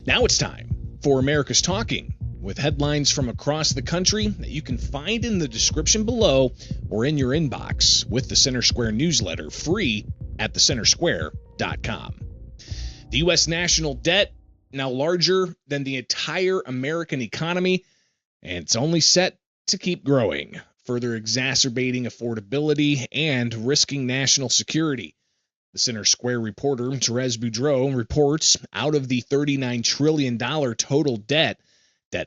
Now it's time for America's Talking, with headlines from across the country that you can find in the description below or in your inbox with the Center Square newsletter, free at thecentersquare.com. The U.S. national debt now larger than the entire American economy, and it's only set to keep growing, further exacerbating affordability and risking national security. The Center Square reporter, Therese Boudreau, reports out of the $39 trillion total debt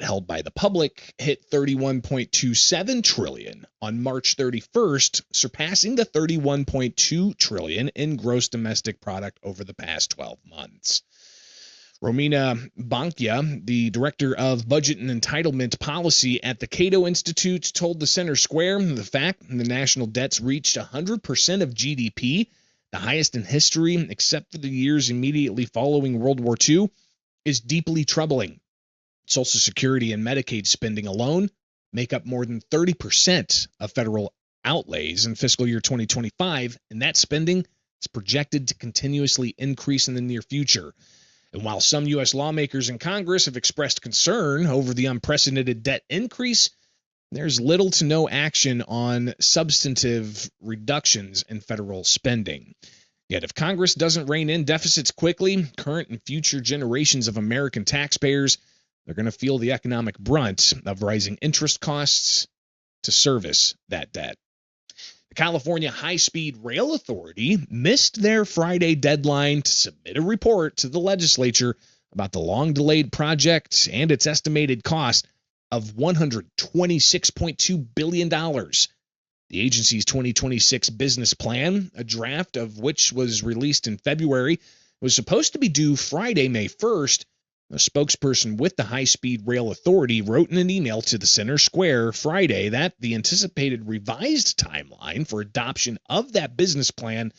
held by the public hit $31.27 trillion on March 31st, surpassing the $31.2 trillion in gross domestic product over the past 12 months. Romina Bankia, the director of budget and entitlement policy at the Cato Institute, told the Center Square the fact the national debt's reached 100% of GDP, the highest in history except for the years immediately following World War II, is deeply troubling. Social Security and Medicaid spending alone make up more than 30% of federal outlays in fiscal year 2025, and that spending is projected to continuously increase in the near future. And while some U.S. lawmakers in Congress have expressed concern over the unprecedented debt increase, there's little to no action on substantive reductions in federal spending. Yet if Congress doesn't rein in deficits quickly, current and future generations of American taxpayers, they're going to feel the economic brunt of rising interest costs to service that debt. The California High-Speed Rail Authority missed their Friday deadline to submit a report to the legislature about the long-delayed project and its estimated cost of $126.2 billion. The agency's 2026 business plan, a draft of which was released in February, was supposed to be due Friday, May 1st. A spokesperson with the High-Speed Rail Authority wrote in an email to the Center Square Friday that the anticipated revised timeline for adoption of that business plan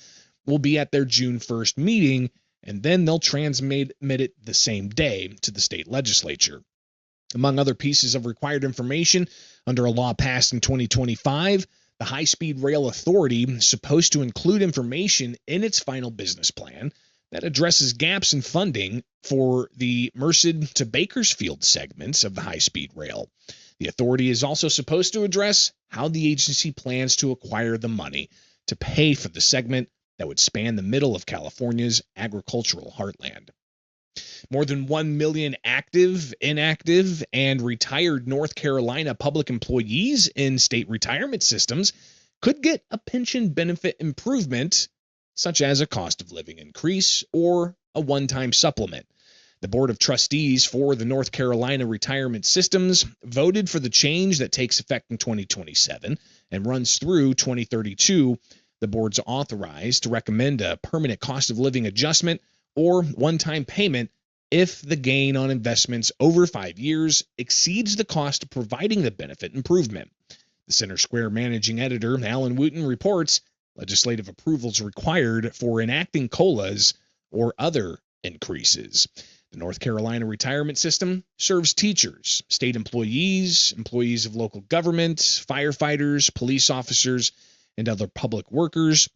will be at their June 1st meeting, and then they'll transmit it the same day to the state legislature. Among other pieces of required information under a law passed in 2025, the High-Speed Rail Authority is supposed to include information in its final business plan that addresses gaps in funding for the Merced-to-Bakersfield segments of the high-speed rail. The authority is also supposed to address how the agency plans to acquire the money to pay for the segment that would span the middle of California's agricultural heartland. More than 1 million active, inactive, and retired North Carolina public employees in state retirement systems could get a pension benefit improvement, such as a cost of living increase or a one-time supplement. The Board of Trustees for the North Carolina retirement systems voted for the change that takes effect in 2027 and runs through 2032. The board's authorized to recommend a permanent cost of living adjustment or one-time payment if the gain on investments over 5 years exceeds the cost of providing the benefit improvement. The Center Square managing editor, Alan Wooten, reports legislative approvals required for enacting COLAs or other increases. The North Carolina retirement system serves teachers, state employees, employees of local government, firefighters, police officers, and other public workers.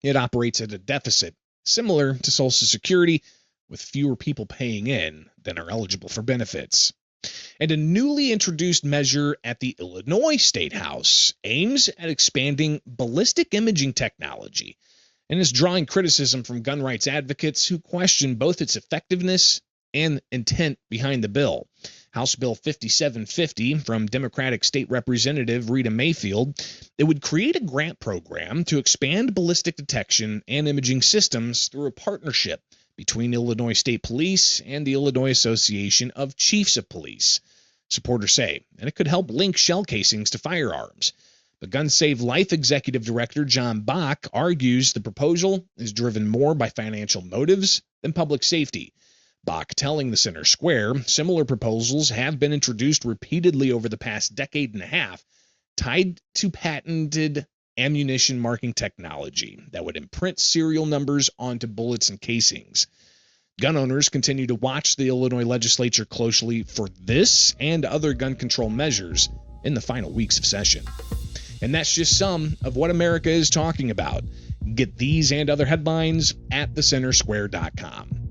It operates at a deficit similar to Social Security, with fewer people paying in than are eligible for benefits. And a newly introduced measure at the Illinois State House aims at expanding ballistic imaging technology and is drawing criticism from gun rights advocates who question both its effectiveness and intent behind the bill. House Bill 5750 from Democratic State Representative Rita Mayfield, it would create a grant program to expand ballistic detection and imaging systems through a partnership between Illinois State Police and the Illinois Association of Chiefs of Police. Supporters say, and it could help link shell casings to firearms. But Gun Save Life Executive Director John Bach argues the proposal is driven more by financial motives than public safety. Bach telling the Center Square similar proposals have been introduced repeatedly over the past decade and a half, tied to patented ammunition marking technology that would imprint serial numbers onto bullets and casings. Gun owners continue to watch the Illinois legislature closely for this and other gun control measures in the final weeks of session. And that's just some of what America is talking about. Get these and other headlines at thecentersquare.com.